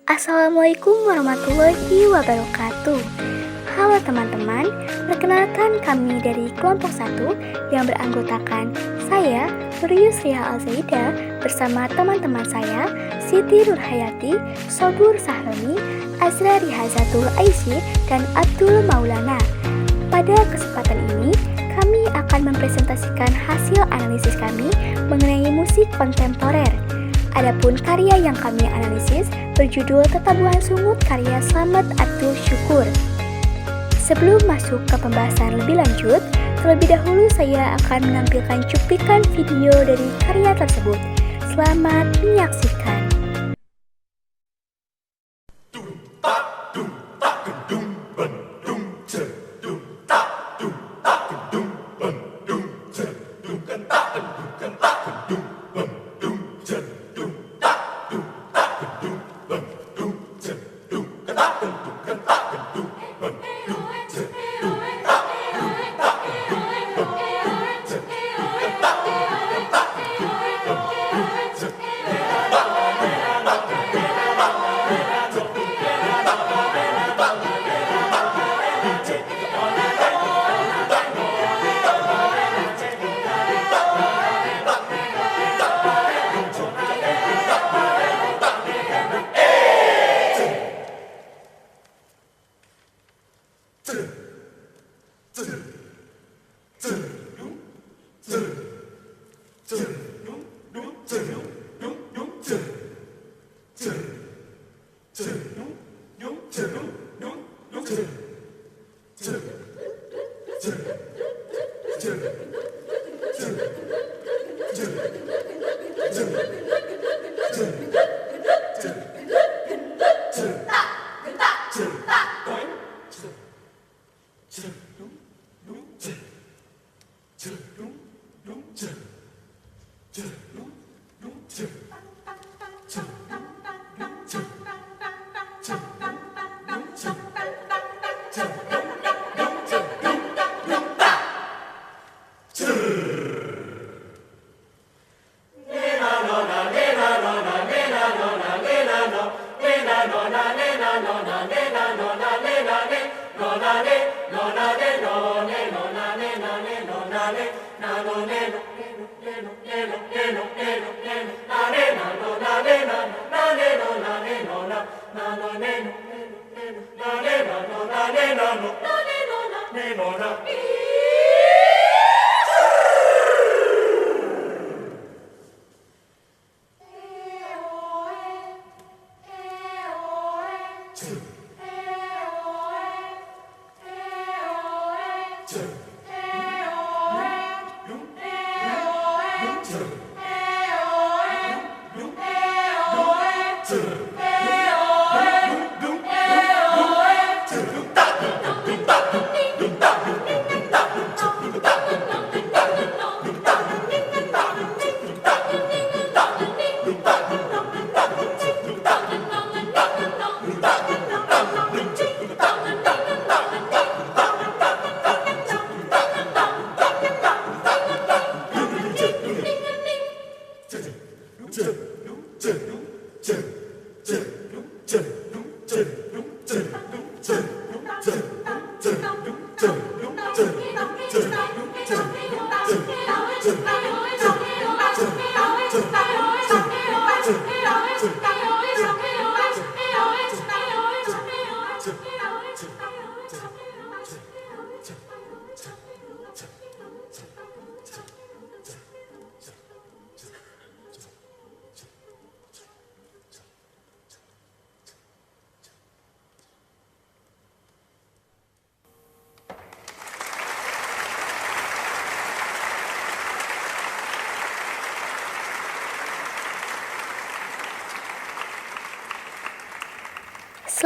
Assalamualaikum warahmatullahi wabarakatuh. Halo teman-teman, perkenalkan kami dari kelompok 1 yang beranggotakan saya, Nurius Riha Al-Zaida, bersama teman-teman saya, Siti Nurhayati, Sobur Sahroni, Azra Rihazatul Aisy, dan Abdul Maulana. Pada kesempatan ini, kami akan mempresentasikan hasil analisis kami mengenai musik kontemporer. Adapun karya yang kami analisis berjudul Tetabuhan Sungut karya Slamet Abdul Syukur. Sebelum masuk ke pembahasan lebih lanjut, terlebih dahulu saya akan menampilkan cuplikan video dari karya tersebut. Selamat menyaksikan.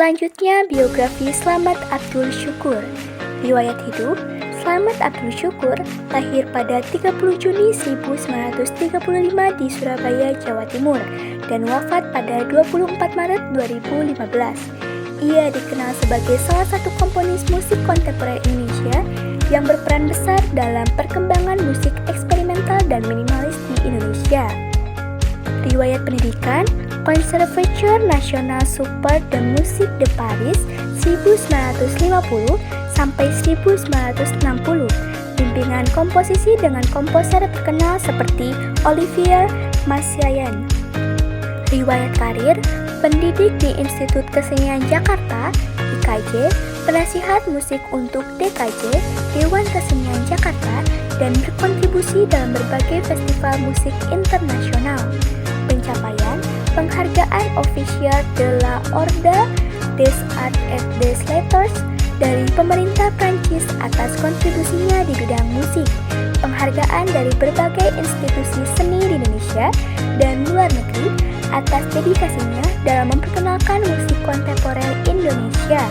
Selanjutnya, biografi Slamet Abdul Syukur. Riwayat hidup: Slamet Abdul Syukur lahir pada 30 Juni 1935 di Surabaya, Jawa Timur, dan wafat pada 24 Maret 2015. Ia dikenal sebagai salah satu komponis musik kontemporer Indonesia yang berperan besar dalam perkembangan musik eksperimental dan minimalis di Indonesia. Riwayat pendidikan: Conservatoire National Supérieur de Musique de Paris 1950 sampai 1960. Bimbingan komposisi dengan komposer terkenal seperti Olivier Messiaen. Riwayat karir: pendidik di Institut Kesenian Jakarta (IKJ), penasihat musik untuk DKJ Dewan Kesenian Jakarta, dan berkontribusi dalam berbagai festival musik internasional. Pencapaian: penghargaan Officier de l'Ordre des Arts et des Lettres dari pemerintah Prancis atas kontribusinya di bidang musik, penghargaan dari berbagai institusi seni di Indonesia dan luar negeri atas dedikasinya dalam memperkenalkan musik kontemporer Indonesia.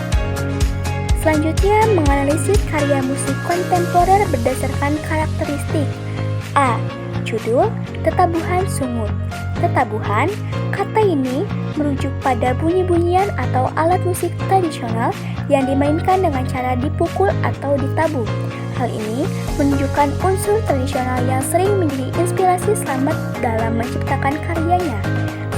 Selanjutnya, menganalisis karya musik kontemporer berdasarkan karakteristik. A. Judul: Tetabuhan Sungut. Tetabuhan, kata ini merujuk pada bunyi-bunyian atau alat musik tradisional yang dimainkan dengan cara dipukul atau ditabuh. Hal ini menunjukkan unsur tradisional yang sering menjadi inspirasi Slamet dalam menciptakan karyanya.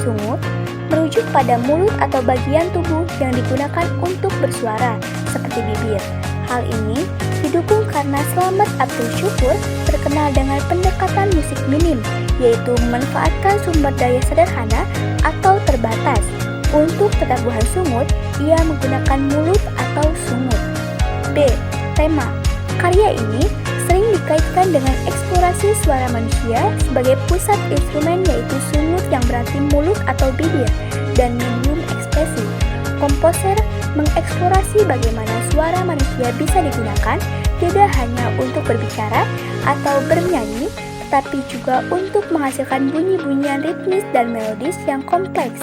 Sungut merujuk pada mulut atau bagian tubuh yang digunakan untuk bersuara, seperti bibir. Hal ini didukung karena Slamet Abdul Syukur terkenal dengan pendekatan musik minim, yaitu memanfaatkan sumber daya sederhana atau terbatas. Untuk tetabuhan sungut, ia menggunakan mulut atau sungut. B. Tema. Karya ini sering dikaitkan dengan eksplorasi suara manusia sebagai pusat instrumen, yaitu sungut yang berarti mulut atau bibir, dan medium ekspresi. Komposer mengeksplorasi bagaimana suara manusia bisa digunakan tidak hanya untuk berbicara atau bernyanyi, tetapi juga untuk menghasilkan bunyi-bunyian ritmis dan melodis yang kompleks,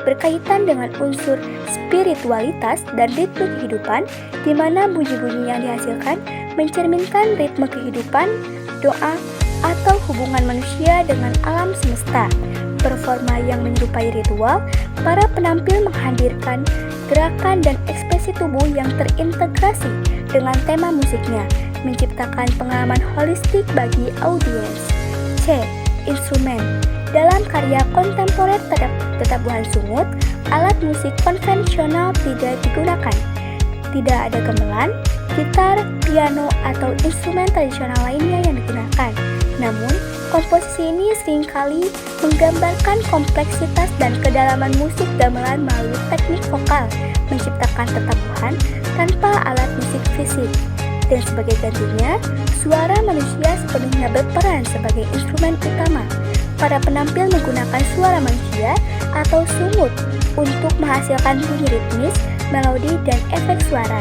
berkaitan dengan unsur spiritualitas dan ritme kehidupan, di mana bunyi-bunyi yang dihasilkan mencerminkan ritme kehidupan, doa, atau hubungan manusia dengan alam semesta. Performa yang menyerupai ritual, para penampil menghadirkan gerakan dan ekspresi tubuh yang terintegrasi dengan tema musiknya, menciptakan pengalaman holistik bagi audiens. C. Instrumen. Dalam karya kontemporer tetabuhan sungut, alat musik konvensional tidak digunakan. Tidak ada gamelan, gitar, piano, atau instrumen tradisional lainnya yang digunakan. Namun, komposisi ini seringkali menggambarkan kompleksitas dan kedalaman musik gamelan melalui teknik vokal, menciptakan tetabuhan tanpa alat musik fisik. Dan sebagai gantinya, suara manusia sepenuhnya berperan sebagai instrumen utama. Para penampil menggunakan suara manusia atau sungut untuk menghasilkan bunyi ritmis, melodi, dan efek suara.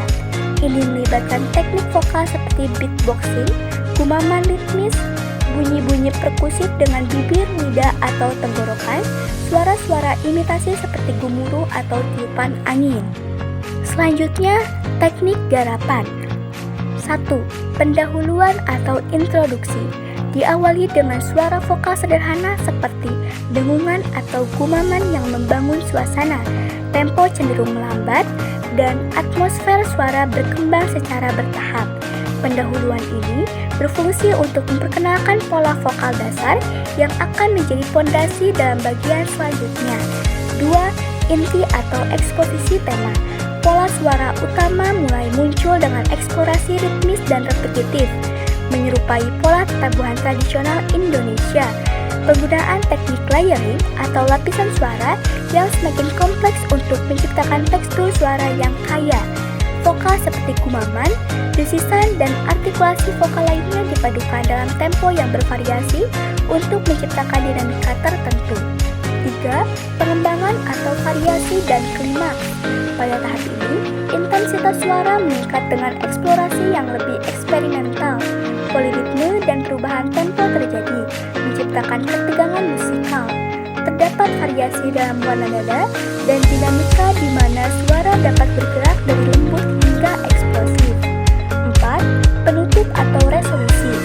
Ini melibatkan teknik vokal seperti beatboxing, gumaman ritmis, bunyi-bunyi perkusif dengan bibir, lidah, atau tenggorokan, suara-suara imitasi seperti gemuruh atau tiupan angin. Selanjutnya, teknik garapan. 1. Pendahuluan atau introduksi. Diawali dengan suara vokal sederhana seperti dengungan atau gumaman yang membangun suasana. Tempo cenderung melambat dan atmosfer suara berkembang secara bertahap. Pendahuluan ini berfungsi untuk memperkenalkan pola vokal dasar yang akan menjadi fondasi dalam bagian selanjutnya. 2. Inti atau eksposisi tema. Pola suara utama mulai muncul dengan eksplorasi ritmis dan repetitif, menyerupai pola tetabuhan tradisional Indonesia. Penggunaan teknik layering atau lapisan suara yang semakin kompleks untuk menciptakan tekstur suara yang kaya. Vokal seperti gumaman, desisan, dan artikulasi vokal lainnya dipadukan dalam tempo yang bervariasi untuk menciptakan dinamika tertentu. 3. Pengembangan atau variasi dan klimaks. Pada tahap ini, intensitas suara meningkat dengan eksplorasi yang lebih eksperimental. Poliritme dan perubahan tempo terjadi, menciptakan ketegangan musikal. Terdapat variasi dalam warna nada dan dinamika di mana suara dapat bergerak dari lembut hingga eksplosif. 4. Penutup atau resolusi.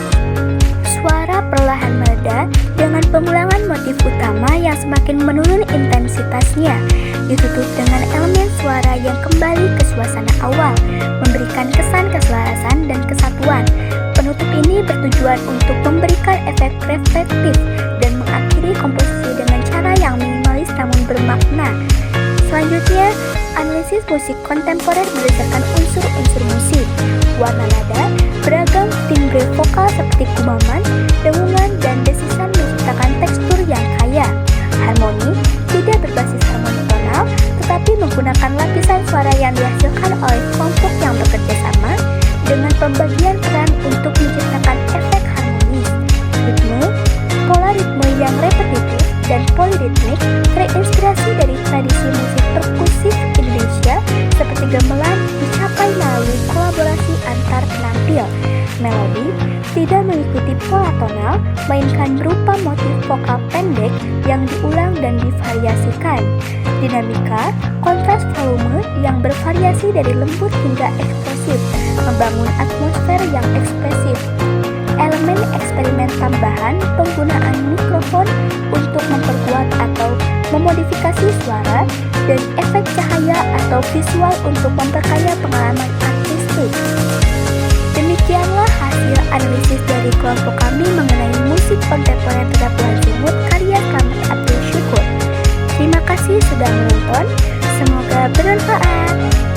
Suara perlahan mereda dengan pengulangan motif utama yang semakin menurun intensitasnya, ditutup dengan elemen suara yang kembali ke suasana awal, memberikan kesan keselarasan dan kesatuan. Penutup ini bertujuan untuk memberikan efek reflektif dan mengakhiri komposisi dengan cara yang minimalis namun bermakna. Selanjutnya, analisis musik kontemporer berdasarkan unsur-unsur musik, warna nada, beragam timbre vokal seperti kumaman, dengungan, dan desisan menciptakan tekstur yang kaya. Harmoni tidak berbasis harmoni tonal, tetapi menggunakan lapisan suara yang dihasilkan oleh kelompok yang bekerja sama dengan pembagian peran untuk menciptakan efek harmonis. Ritme, pola ritme yang repetitif dan poliritmik terinspirasi dari tradisi musik perkusif Indonesia seperti gamelan dicapai melalui kolaborasi antar penampil. Melodi tidak mengikuti pola tonal, melainkan berupa motif vokal pendek yang diulang dan divariasikan. Dinamika, kontras volume yang bervariasi dari lembut hingga ekspresif, membangun atmosfer yang ekspresif. Elemen eksperimen tambahan, penggunaan mikrofon untuk memperkuat atau memodifikasi suara, dan efek cahaya atau visual untuk memperkaya pengalaman artistik. Demikianlah hasil analisis dari kelompok kami mengenai musik kontemporer Pelabuhan Sumut karya Slamet Abdul Syukur. Terima kasih sudah menonton, semoga bermanfaat.